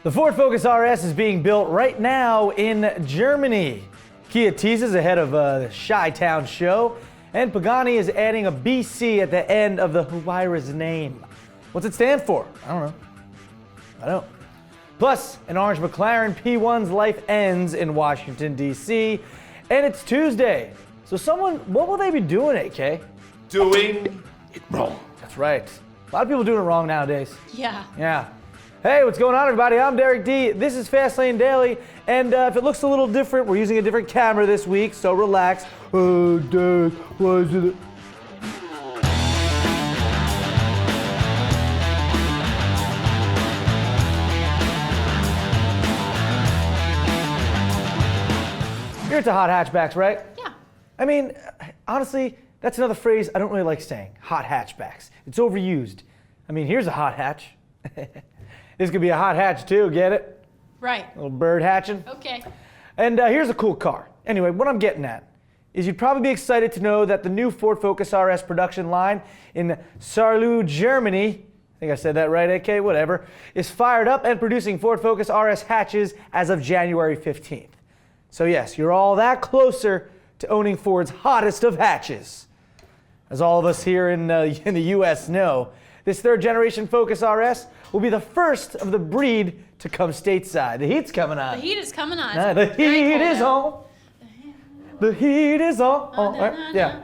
The Ford Focus RS is being built right now in Germany. Kia teases ahead of the Chi-Town show, and Pagani is adding a BC at the end of the Huayra's name. What's it stand for? I don't know. I don't. Plus, an orange McLaren P1's life ends in Washington, D.C., and it's Tuesday. So what will they be doing, AK? Doing it wrong. That's right. A lot of people doing it wrong nowadays. Yeah. Yeah. Hey, what's going on, everybody? I'm Derek D. This is Fastlane Daily, and if it looks a little different, we're using a different camera this week, so relax. Oh, Derek, why is it? You're into hot hatchbacks, right? Yeah. I mean, honestly, that's another phrase I don't really like saying. Hot hatchbacks. It's overused. I mean, here's a hot hatch. This could be a hot hatch too, get it? Right. A little bird hatching. Okay. And here's a cool car. Anyway, what I'm getting at is you'd probably be excited to know that the new Ford Focus RS production line in Saarloup, Germany, I think I said that right, AK, whatever, is fired up and producing Ford Focus RS hatches as of January 15th. So yes, you're all that closer to owning Ford's hottest of hatches. As all of us here in the US know, this third generation Focus RS will be the first of the breed to come stateside. The heat's coming on. The heat is coming on. The heat is on. The heat is on. Yeah.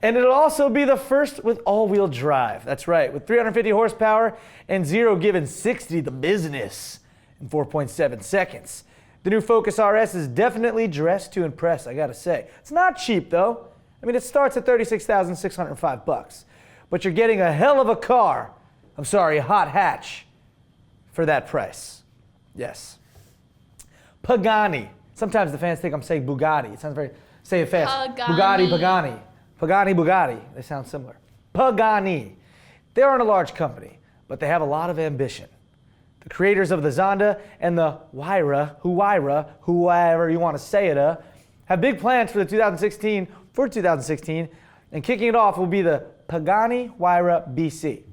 And it'll also be the first with all-wheel drive. That's right, with 350 horsepower and 0 given 60 the business in 4.7 seconds. The new Focus RS is definitely dressed to impress, I gotta say. It's not cheap though. I mean, it starts at $36,605, but you're getting a hell of a car. I'm sorry, a hot hatch for that price. Yes. Pagani. Sometimes the fans think I'm saying Bugatti. It sounds very, say it fast. Pagani. Pagani. Pagani, Bugatti. They sound similar. Pagani. They aren't a large company, but they have a lot of ambition. The creators of the Zonda and the Huayra, whoever you want to say it, have big plans for 2016, and kicking it off will be the Pagani Huayra BC.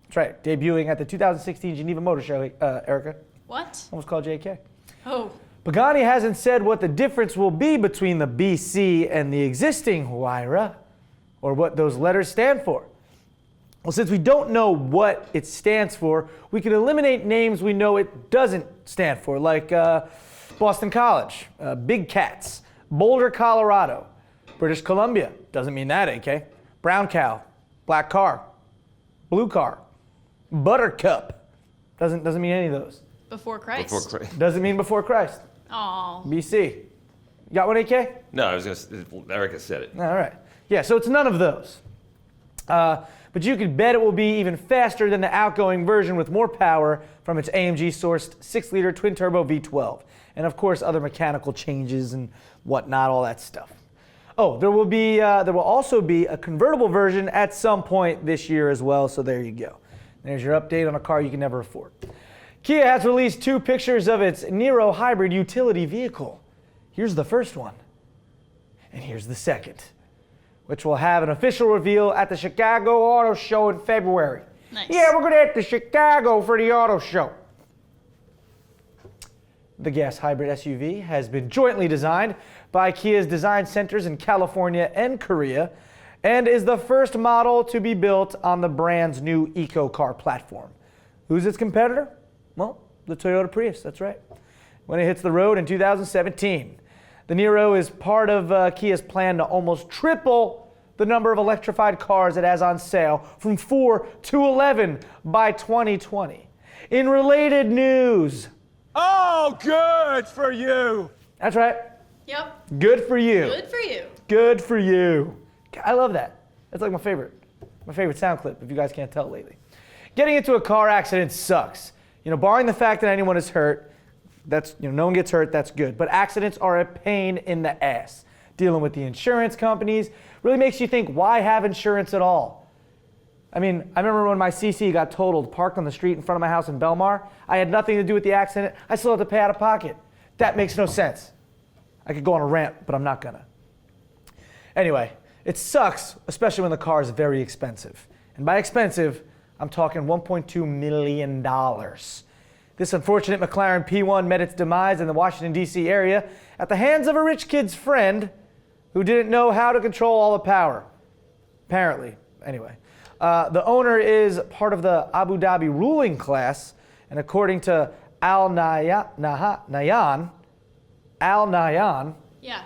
That's right, debuting at the 2016 Geneva Motor Show, Erica. What? Almost called JK. Oh. Pagani hasn't said what the difference will be between the BC and the existing Huayra, or what those letters stand for. Well, since we don't know what it stands for, we can eliminate names we know it doesn't stand for, like Boston College, Big Cats, Boulder, Colorado, British Columbia, doesn't mean that, AK. Brown cow, black car, blue car, buttercup, doesn't mean any of those. Before Christ. Before Christ. Doesn't mean before Christ. Oh. BC. You got one, AK? No, I was going to, Erica said it. All right. Yeah, so it's none of those. But you could bet it will be even faster than the outgoing version with more power from its AMG-sourced 6-liter twin-turbo V12. And of course, other mechanical changes and whatnot, all that stuff. Oh, there will also be a convertible version at some point this year as well, so there you go. There's your update on a car you can never afford. Kia has released 2 pictures of its Niro Hybrid utility vehicle. Here's the first one, and here's the second, which will have an official reveal at the Chicago Auto Show in February. Nice. Yeah, we're gonna hit the Chicago for the auto show. The gas hybrid SUV has been jointly designed by Kia's design centers in California and Korea, and is the first model to be built on the brand's new eco-car platform. Who's its competitor? Well, the Toyota Prius, that's right. When it hits the road in 2017. The Niro is part of Kia's plan to almost triple the number of electrified cars it has on sale from 4 to 11 by 2020. In related news. Oh, good for you. That's right. Yep. Good for you. Good for you. Good for you. I love that. That's like my favorite sound clip, if you guys can't tell lately. Getting into a car accident sucks. You know, barring the fact that anyone is hurt, no one gets hurt, that's good. But accidents are a pain in the ass. Dealing with the insurance companies really makes you think, why have insurance at all? I mean, I remember when my CC got totaled, parked on the street in front of my house in Belmar. I had nothing to do with the accident. I still had to pay out of pocket. That makes no sense. I could go on a rant, but I'm not gonna. Anyway, it sucks, especially when the car is very expensive. And by expensive, I'm talking $1.2 million. This unfortunate McLaren P1 met its demise in the Washington, D.C. area at the hands of a rich kid's friend who didn't know how to control all the power. Apparently. Anyway. The owner is part of the Abu Dhabi ruling class, and according to Al Nahyan Yeah.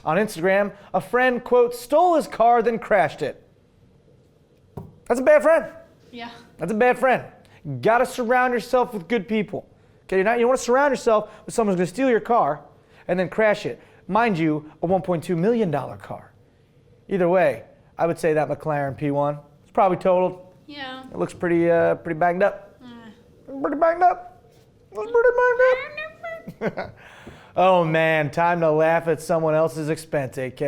on Instagram, a friend, quote, stole his car, then crashed it. That's a bad friend. Yeah. That's a bad friend. You gotta surround yourself with good people. Okay, you want to surround yourself with someone who's gonna steal your car and then crash it. Mind you, a $1.2 million car. Either way, I would say that McLaren P1 is probably totaled. Yeah. It looks pretty banged up. Pretty banged up. Looks pretty banged up. Oh man, time to laugh at someone else's expense, AK.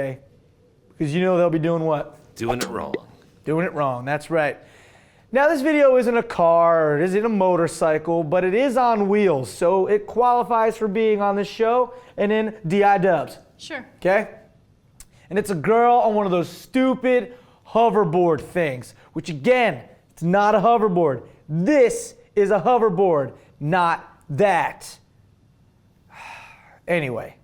Because you know they'll be doing what? Doing it wrong. Doing it wrong, that's right. Now this video isn't a car, or it isn't a motorcycle, but it is on wheels, so it qualifies for being on this show and in DI dubs, Sure. okay? And it's a girl on one of those stupid hoverboard things, which again, it's not a hoverboard. This is a hoverboard, not that. Anyway,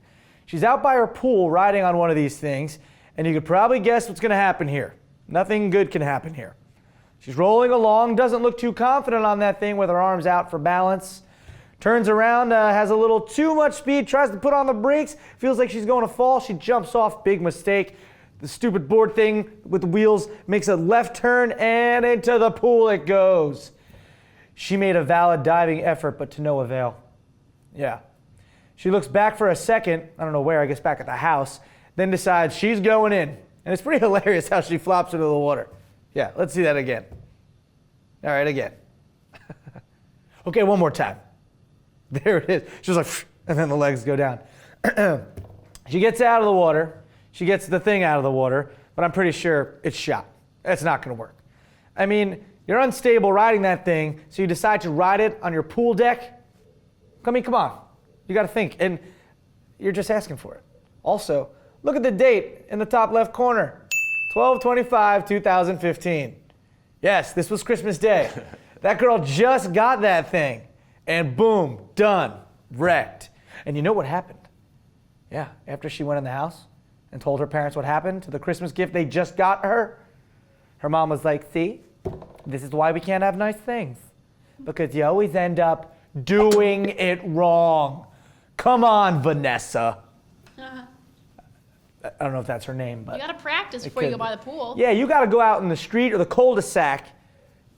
she's out by her pool riding on one of these things, and you could probably guess what's gonna happen here. Nothing good can happen here. She's rolling along, doesn't look too confident on that thing with her arms out for balance. Turns around, has a little too much speed, tries to put on the brakes, feels like she's going to fall. She jumps off, big mistake. The stupid board thing with the wheels makes a left turn and into the pool it goes. She made a valid diving effort, but to no avail. Yeah. She looks back for a second, I don't know where, I guess back at the house, then decides she's going in. And it's pretty hilarious how she flops into the water. Yeah, let's see that again. All right, again. Okay, one more time. There it is. She's like, and then the legs go down. She gets out of the water. She gets the thing out of the water, but I'm pretty sure it's shot. That's not gonna work. I mean, you're unstable riding that thing, so you decide to ride it on your pool deck. Come on. You gotta think, and you're just asking for it. Also, look at the date in the top left corner. 12/25/2015. Yes, this was Christmas Day. That girl just got that thing, and boom, done, wrecked. And you know what happened? Yeah, after she went in the house and told her parents what happened to the Christmas gift they just got her, her mom was like, see, this is why we can't have nice things. Because you always end up doing it wrong. Come on, Vanessa. I don't know if that's her name, but You gotta practice before you go by the pool. yeah, you got to go out in the street or the cul-de-sac,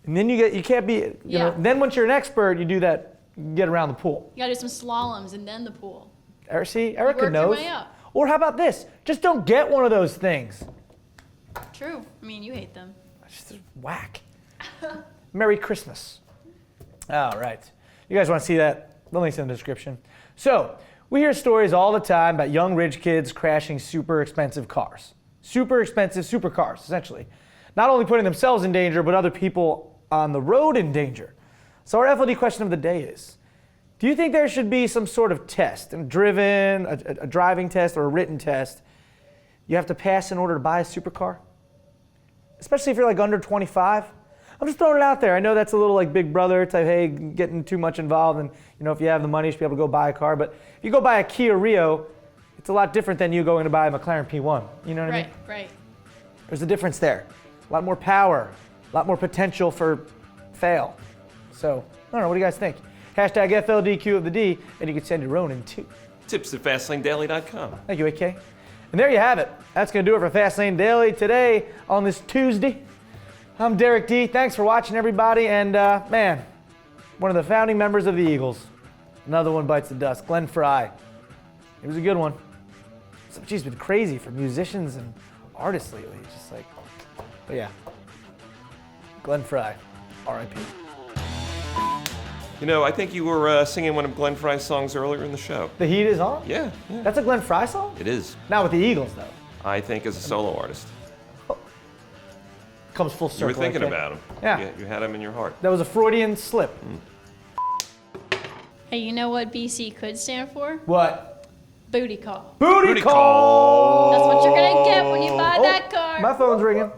and then you can't be, you know. Yeah. Then once you're an expert, you do that, get around the pool. You gotta do some slaloms and then the pool. See, Erica Work your knows. way up. Or how about this? Just don't get one of those things. True. I mean, you hate them. It's just whack. Merry Christmas. All right. You guys want to see that? The link's in the description. So, we hear stories all the time about young rich kids crashing super expensive cars. Super expensive supercars, essentially. Not only putting themselves in danger, but other people on the road in danger. So our FLD question of the day is, do you think there should be some sort of test, a driving test or a written test you have to pass in order to buy a supercar? Especially if you're like under 25. I'm just throwing it out there. I know that's a little like Big Brother type, hey, getting too much involved, and you know, if you have the money, you should be able to go buy a car. But if you go buy a Kia Rio, it's a lot different than you going to buy a McLaren P1. You know what I mean? Right. There's a difference there. A lot more power, a lot more potential for fail. So, I don't know, what do you guys think? Hashtag FLDQ of the D, and you can send your own in too. Tips at fastlanedaily.com. Thank you, AK. And there you have it. That's going to do it for Fastlane Daily today on this Tuesday. I'm Derek D. Thanks for watching, everybody. And man, one of the founding members of the Eagles. Another one bites the dust. Glenn Fry. It was a good one. So, geez, been crazy for musicians and artists lately. Just like, but yeah. Glenn Fry, R.I.P. You know, I think you were singing one of Glenn Fry's songs earlier in the show. The Heat is on? Yeah. That's a Glenn Fry song? It is. Not with the Eagles, though. I think as a solo artist. Comes full You circle. were thinking okay? about him. Yeah. You had him in your heart. That was a Freudian slip. Hey, you know what BC could stand for? What? Booty call. Booty call! That's what you're gonna get when you buy that car. My phone's ringing.